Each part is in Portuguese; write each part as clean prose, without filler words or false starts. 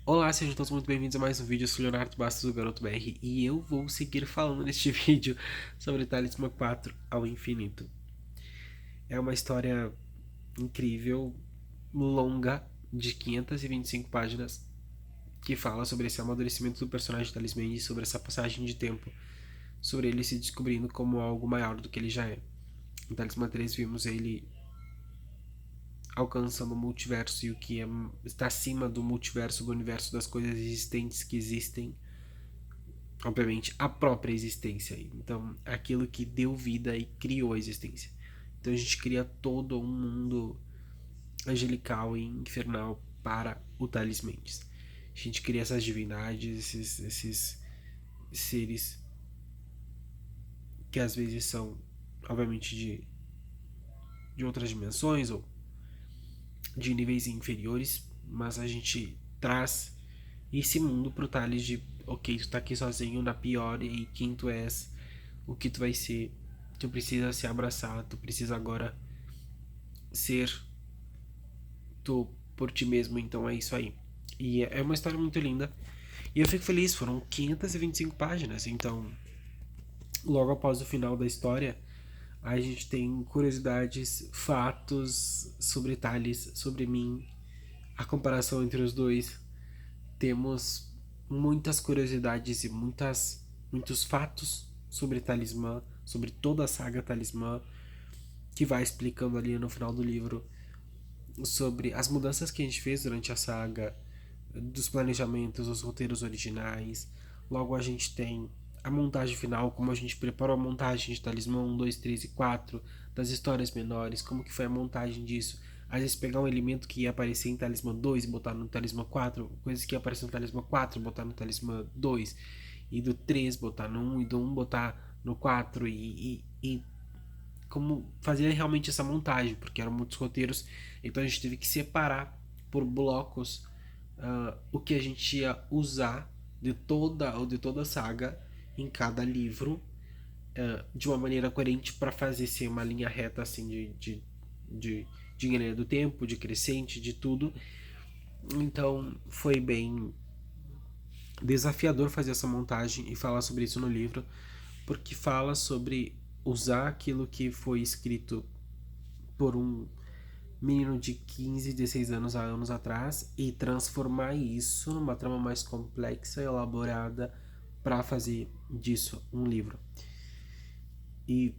Olá, sejam todos muito bem-vindos a mais um vídeo. Eu sou Leonardo Bastos, do Garoto BR, e eu vou seguir falando neste vídeo sobre Talismã 4 ao infinito. É uma história incrível, longa, de 525 páginas, que fala sobre esse amadurecimento do personagem Talismã e sobre essa passagem de tempo, sobre ele se descobrindo como algo maior do que ele já é. Em Talismã 3 vimos ele alcançando o multiverso e o que está acima do multiverso, do universo das coisas existentes que existem, obviamente, a própria existência. Então, aquilo que deu vida e criou a existência. Então, a gente cria todo um mundo angelical e infernal para o Thales Mendes. A gente cria essas divindades, esses seres que às vezes são, obviamente, de outras dimensões ou de níveis inferiores, mas a gente traz esse mundo pro Thales de ok, tu tá aqui sozinho na pior e quem tu és, o que tu vai ser, tu precisa se abraçar, tu precisa agora ser tu por ti mesmo, então é isso aí. E é uma história muito linda. E eu fico feliz, foram 525 páginas, então logo após o final da história, a gente tem curiosidades, fatos sobre Thales, sobre mim, a comparação entre os dois. Temos muitas curiosidades e muitos fatos sobre Talismã, sobre toda a saga Talismã, que vai explicando ali no final do livro sobre as mudanças que a gente fez durante a saga, dos planejamentos, os roteiros originais. Logo a gente tem a montagem final, como a gente preparou a montagem de Talismã 1, 2, 3 e 4, das histórias menores, como que foi a montagem disso. Às vezes pegar um elemento que ia aparecer em Talismã 2 e botar no Talismã 4, coisas que ia aparecer no Talismã 4 e botar no Talismã 2, e do 3 botar no 1 e do 1 botar no 4 e como fazer realmente essa montagem, porque eram muitos roteiros, então a gente teve que separar por blocos o que a gente ia usar de toda a saga em cada livro, de uma maneira coerente para fazer ser uma linha reta assim de linha do tempo, de crescente, de tudo. Então foi bem desafiador fazer essa montagem e falar sobre isso no livro, porque fala sobre usar aquilo que foi escrito por um menino de 15, 16 anos há anos atrás e transformar isso numa trama mais complexa e elaborada para fazer disso um livro. E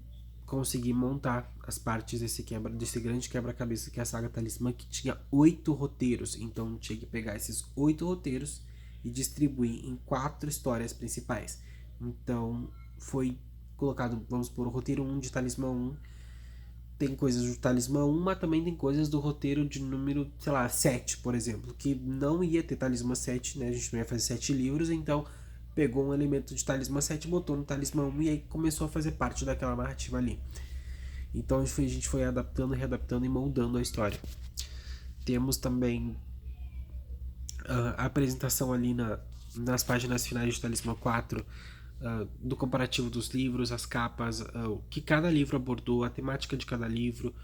conseguir montar as partes desse grande quebra-cabeça que é a saga Talismã, que tinha 8 roteiros. Então tinha que pegar esses 8 roteiros e distribuir em 4 histórias principais. Então foi colocado, vamos por o roteiro 1 de Talismã 1, tem coisas do Talismã 1, mas também tem coisas do roteiro de número, sei lá, 7, por exemplo, que não ia ter Talismã 7, né? A gente não ia fazer 7 livros, então pegou um elemento de Talismã 7, botou no Talismã 1 e aí começou a fazer parte daquela narrativa ali. Então a gente foi adaptando, readaptando e moldando a história. Temos também a apresentação ali nas páginas finais de Talismã 4, do comparativo dos livros, as capas, o que cada livro abordou, a temática de cada livro.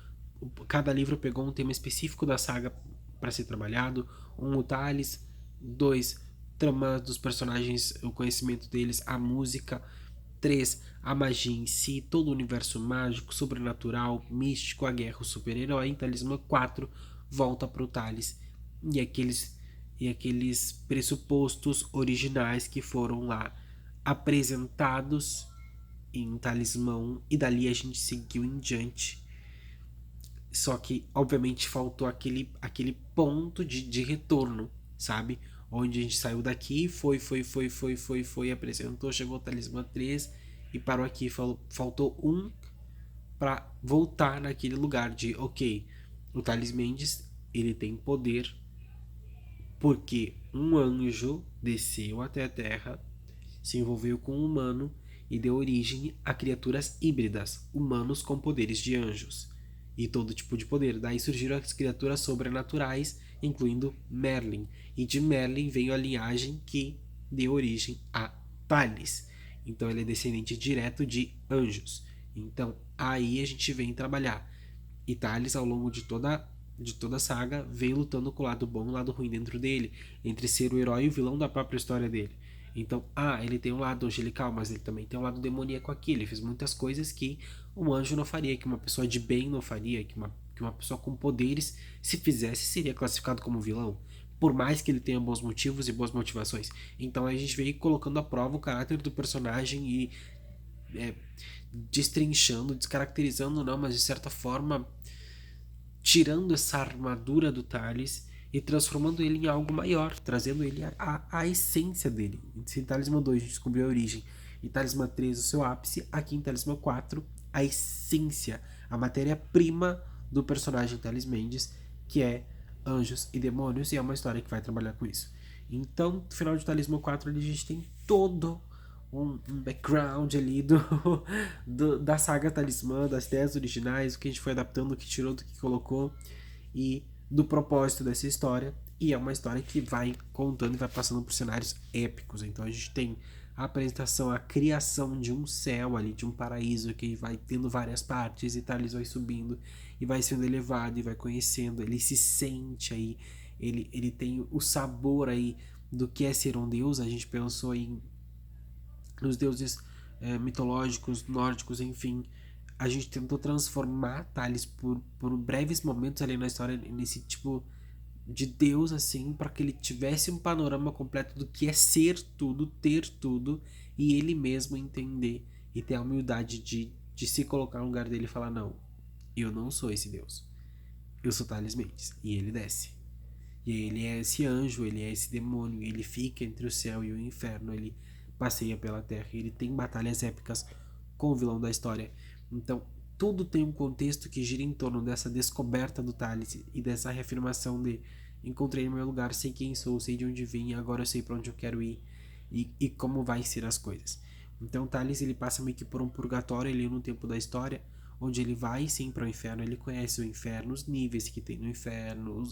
Cada livro pegou um tema específico da saga para ser trabalhado. Um, o Thales. Dois, trama dos personagens, o conhecimento deles, a música. 3. A magia em si, todo o universo mágico, sobrenatural, místico, a guerra, o super-herói. Em Talismã 4, volta para o Thales e aqueles pressupostos originais que foram lá apresentados em Talismã, e dali a gente seguiu em diante. Só que, obviamente, faltou aquele ponto de retorno, sabe? Onde a gente saiu daqui, foi, apresentou, chegou o Talismã 3 e parou aqui. Faltou um para voltar naquele lugar de, ok, o Thales Mendes, ele tem poder porque um anjo desceu até a Terra, se envolveu com um humano e deu origem a criaturas híbridas, humanos com poderes de anjos e todo tipo de poder. Daí surgiram as criaturas sobrenaturais, incluindo Merlin, e de Merlin veio a linhagem que deu origem a Thales. Então ele é descendente direto de anjos. Então aí a gente vem trabalhar. E Thales, ao longo de toda a saga vem lutando com o lado bom e o lado ruim dentro dele, entre ser o herói e o vilão da própria história dele. Então, ele tem um lado angelical, mas ele também tem um lado demoníaco aqui. Ele fez muitas coisas que um anjo não faria, que uma pessoa de bem não faria, que uma pessoa com poderes, se fizesse, seria classificado como vilão. Por mais que ele tenha bons motivos e boas motivações. Então a gente veio colocando à prova o caráter do personagem e destrinchando, descaracterizando, não, mas de certa forma tirando essa armadura do Thales e transformando ele em algo maior, trazendo ele a essência dele. Se em Talismã 2 a gente descobriu a origem, em Talismã 3 o seu ápice, aqui em Talismã 4 a essência, a matéria-prima do personagem Thales Mendes, que é anjos e demônios, e é uma história que vai trabalhar com isso. Então, no final de Talismã 4 ali, a gente tem todo um background ali da saga Talismã, das ideias originais, o que a gente foi adaptando, o que tirou, do que colocou e do propósito dessa história. E é uma história que vai contando e vai passando por cenários épicos. Então a gente tem a apresentação, a criação de um céu ali, de um paraíso que vai tendo várias partes e Thales vai subindo e vai sendo elevado e vai conhecendo, ele se sente aí, ele tem o sabor aí do que é ser um deus. A gente pensou em nos deuses mitológicos, nórdicos, enfim. A gente tentou transformar Thales por breves momentos ali na história nesse tipo de Deus, assim, para que ele tivesse um panorama completo do que é ser tudo, ter tudo, e ele mesmo entender e ter a humildade de se colocar no lugar dele e falar: não, eu não sou esse Deus, eu sou Thales Mendes. E ele desce. E ele é esse anjo, ele é esse demônio, ele fica entre o céu e o inferno, ele passeia pela terra, ele tem batalhas épicas com o vilão da história. Então, tudo tem um contexto que gira em torno dessa descoberta do Thales e dessa reafirmação de encontrei o meu lugar, sei quem sou, sei de onde vim, agora eu sei para onde eu quero ir e como vai ser as coisas. Então, Thales ele passa meio que por um purgatório ali no tempo da história, onde ele vai sim para o inferno, ele conhece o inferno, os níveis que tem no inferno,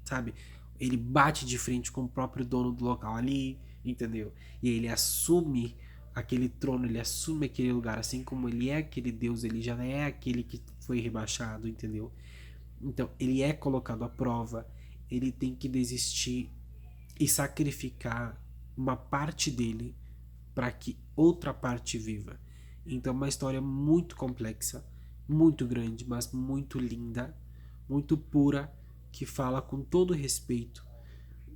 sabe? Ele bate de frente com o próprio dono do local ali, entendeu? E ele assume aquele trono, ele assume aquele lugar, assim como ele é aquele Deus, ele já é aquele que foi rebaixado, entendeu? Então, ele é colocado à prova, ele tem que desistir e sacrificar uma parte dele para que outra parte viva. Então, é uma história muito complexa, muito grande, mas muito linda, muito pura, que fala com todo respeito,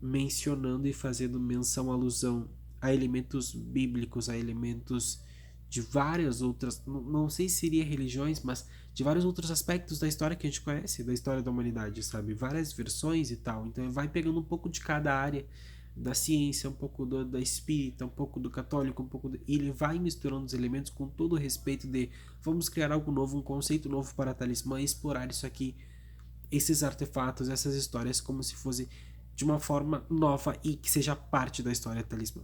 mencionando e fazendo menção, alusão a elementos bíblicos, a elementos de várias outras, não sei se seria religiões, mas de vários outros aspectos da história que a gente conhece, da história da humanidade, sabe? Várias versões e tal. Então vai pegando um pouco de cada área da ciência, um pouco da espírita, um pouco do católico, um pouco e ele vai misturando os elementos com todo o respeito de vamos criar algo novo, um conceito novo para a Talismã e explorar isso aqui, esses artefatos, essas histórias como se fosse de uma forma nova e que seja parte da história Talismã.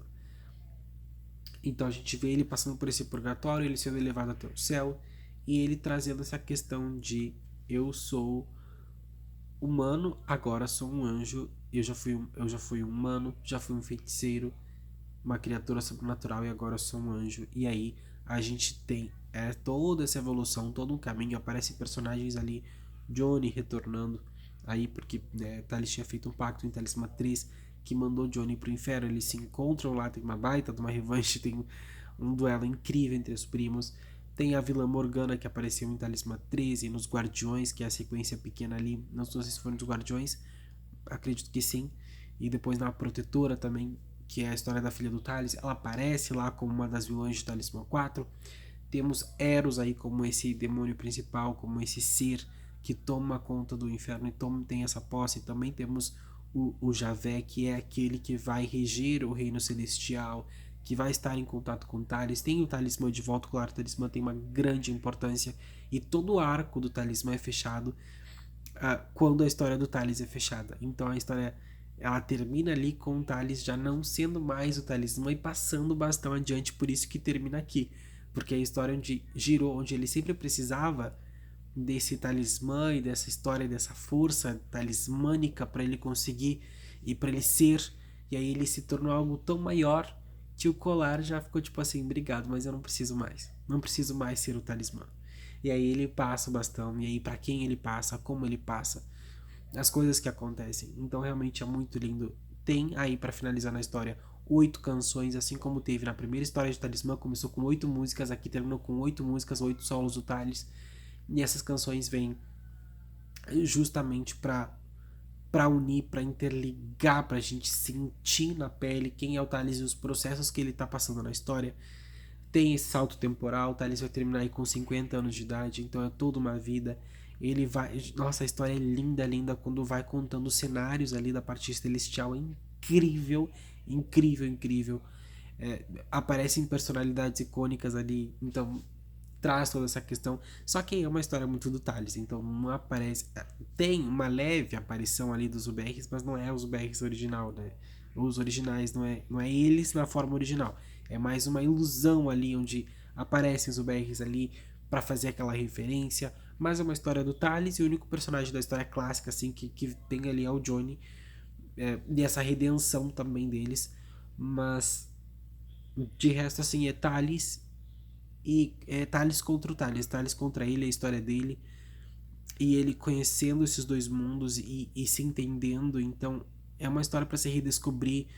Então a gente vê ele passando por esse purgatório, ele sendo elevado até o céu e ele trazendo essa questão de eu sou humano, agora sou um anjo, eu já fui um humano, já fui um feiticeiro, uma criatura sobrenatural e agora sou um anjo. E aí a gente tem toda essa evolução, todo um caminho, aparecem personagens ali, Johnny retornando aí porque Thales tinha feito um pacto em Talismã 3 que mandou Johnny pro inferno, eles se encontram lá, tem uma baita de uma revanche, tem um duelo incrível entre os primos. Tem a vilã Morgana que apareceu em Talismã 13, nos Guardiões, que é a sequência pequena ali, não sei se foram dos Guardiões, acredito que sim. E depois na Protetora também, que é a história da filha do Thales, ela aparece lá como uma das vilãs de Talismã 4. Temos Eros aí como esse demônio principal, como esse ser que toma conta do inferno e tem essa posse. Também temos o Javé, que é aquele que vai reger o reino celestial, que vai estar em contato com Thales. Tem o Talismã de volta, claro, o Talismã tem uma grande importância e todo o arco do Talismã é fechado quando a história do Thales é fechada. Então a história ela termina ali com o Thales já não sendo mais o Talismã e passando o bastão adiante, por isso que termina aqui, porque a história onde girou, onde ele sempre precisava desse talismã e dessa história, dessa força talismânica para ele conseguir e para ele ser, e aí ele se tornou algo tão maior que o colar já ficou tipo assim, obrigado, mas eu não preciso mais, não preciso mais ser o talismã. E aí ele passa o bastão, e aí para quem ele passa, como ele passa, as coisas que acontecem. Então realmente é muito lindo. Tem aí para finalizar na história 8 canções, assim como teve na primeira história de Talismã, começou com 8 músicas, aqui terminou com 8 músicas, 8 solos do Thales. E essas canções vêm justamente para unir, para interligar, para a gente sentir na pele quem é o Thales e os processos que ele está passando na história. Tem esse salto temporal, o Thales vai terminar aí com 50 anos de idade, então é toda uma vida. Ele vai. Nossa, a história é linda, linda quando vai contando os cenários ali da parte celestial. É incrível, incrível, incrível. Aparecem personalidades icônicas ali, então traz toda essa questão. Só que é uma história muito do Thales, então não aparece. Tem uma leve aparição ali dos UBRs, mas não é os UBRs original, né? Os originais, não é eles na forma original. É mais uma ilusão ali onde aparecem os UBRs ali para fazer aquela referência. Mas é uma história do Thales e o único personagem da história clássica assim que tem ali é o Johnny. E essa redenção também deles. Mas de resto, assim, é Thales e é Thales contra o Thales. Thales contra ele, a história dele. E ele conhecendo esses dois mundos e se entendendo. Então, é uma história para se redescobrir,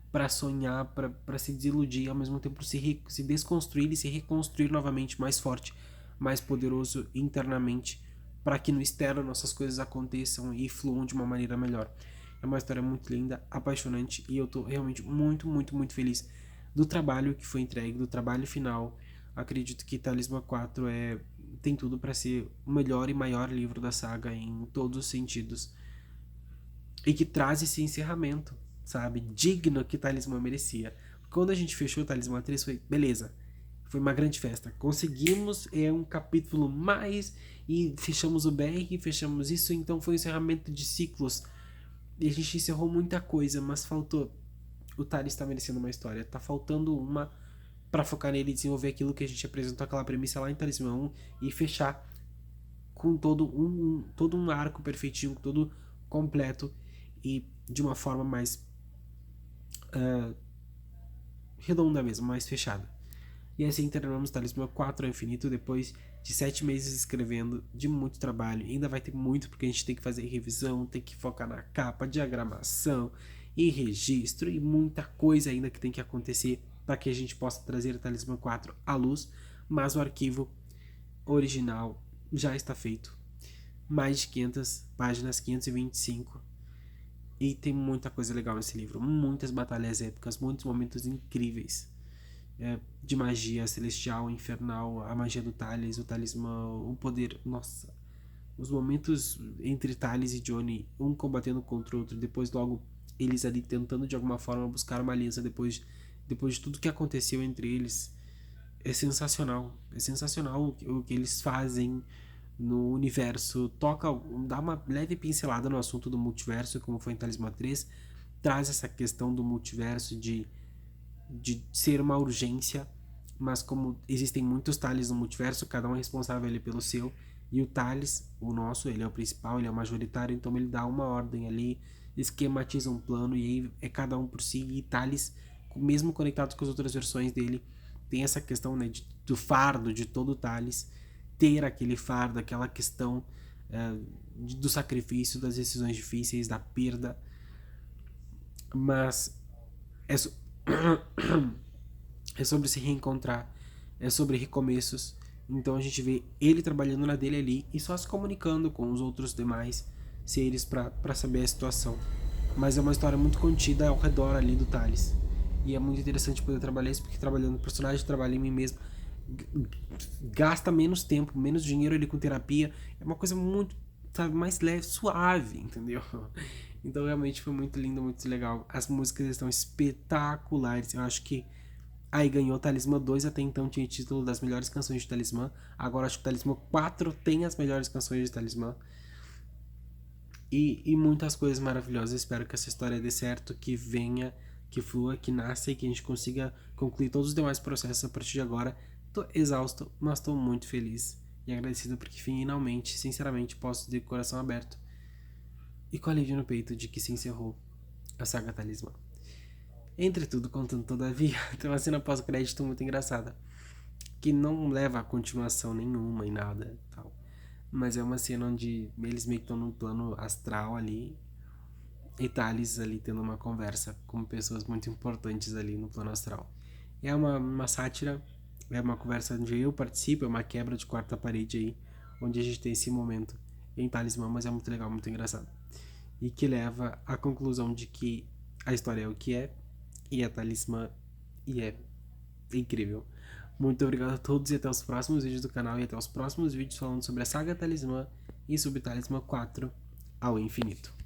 para sonhar, para se desiludir, ao mesmo tempo se desconstruir e se reconstruir novamente mais forte, mais poderoso internamente, para que no externo nossas coisas aconteçam e fluam de uma maneira melhor. É uma história muito linda, apaixonante e eu tô realmente muito, muito, muito feliz do trabalho que foi entregue, do trabalho final. Acredito que Talismã 4 tem tudo para ser o melhor e maior livro da saga em todos os sentidos e que traz esse encerramento, sabe? Digno que Talismã merecia. Quando a gente fechou o Talismã 3 foi, beleza, foi uma grande festa. Conseguimos um capítulo mais e fechamos o BR, fechamos isso, então foi um encerramento de ciclos. E a gente encerrou muita coisa, mas faltou. O Thales está merecendo uma história. Tá faltando uma para focar nele e desenvolver aquilo que a gente apresentou, aquela premissa lá em Talismã 1 e fechar com todo um arco perfeitinho, todo completo e de uma forma mais redonda mesmo, mais fechada. E assim terminamos Talismã 4 ao infinito depois de 7 meses escrevendo, de muito trabalho. Ainda vai ter muito porque a gente tem que fazer revisão, tem que focar na capa, diagramação e registro e muita coisa ainda que tem que acontecer para que a gente possa trazer o Talismã 4 à luz, mas o arquivo original já está feito. Mais de 500 páginas, 525. E tem muita coisa legal nesse livro. Muitas batalhas épicas, muitos momentos incríveis. De magia celestial, infernal, a magia do Thales, o talismã, o poder. Nossa. Os momentos entre Thales e Johnny, um combatendo contra o outro, depois logo eles ali tentando de alguma forma buscar uma aliança depois de tudo que aconteceu entre eles. É sensacional. É sensacional o que eles fazem no universo. Dá uma leve pincelada no assunto do multiverso, como foi em Talismã 3. Traz essa questão do multiverso de ser uma urgência, mas como existem muitos Thales no multiverso, cada um é responsável ali pelo seu. E o Thales, o nosso, ele é o principal, ele é o majoritário, então ele dá uma ordem ali, esquematiza um plano e aí é cada um por si. E Thales, mesmo conectado com as outras versões dele, tem essa questão, né, do fardo de todo Thales, ter aquele fardo, aquela questão do sacrifício, das decisões difíceis, da perda. Mas é, so... é sobre se reencontrar, é sobre recomeços. Então a gente vê ele trabalhando na dele ali e só se comunicando com os outros demais seres para saber a situação. Mas é uma história muito contida ao redor ali do Thales. E é muito interessante poder trabalhar isso, porque trabalhando no personagem, trabalho em mim mesmo, gasta menos tempo, menos dinheiro ali com terapia. É uma coisa muito, sabe, mais leve, suave, entendeu? Então realmente foi muito lindo, muito legal. As músicas estão espetaculares. Eu acho que aí ganhou Talismã 2, até então tinha título das melhores canções de Talismã. Agora acho que o Talismã 4 tem as melhores canções de Talismã. E muitas coisas maravilhosas. Espero que essa história dê certo, que venha, que flua, que nasça e que a gente consiga concluir todos os demais processos a partir de agora. Tô exausto, mas tô muito feliz e agradecido porque finalmente, sinceramente, posso dizer com o coração aberto e com alívio no peito de que se encerrou a saga Talismã. Entretudo, contanto, todavia, tem uma cena pós-crédito muito engraçada, que não leva a continuação nenhuma e nada tal. Mas é uma cena onde eles meio que estão num plano astral ali. E Thales ali tendo uma conversa com pessoas muito importantes ali no plano astral. É uma sátira, é uma conversa onde eu participo, é uma quebra de quarta parede aí, onde a gente tem esse momento em Talismã, mas é muito legal, muito engraçado. E que leva à conclusão de que a história é o que é, e é Talismã, e é incrível. Muito obrigado a todos e até os próximos vídeos do canal e até os próximos vídeos falando sobre a saga Talismã e sobre Talismã 4 ao infinito.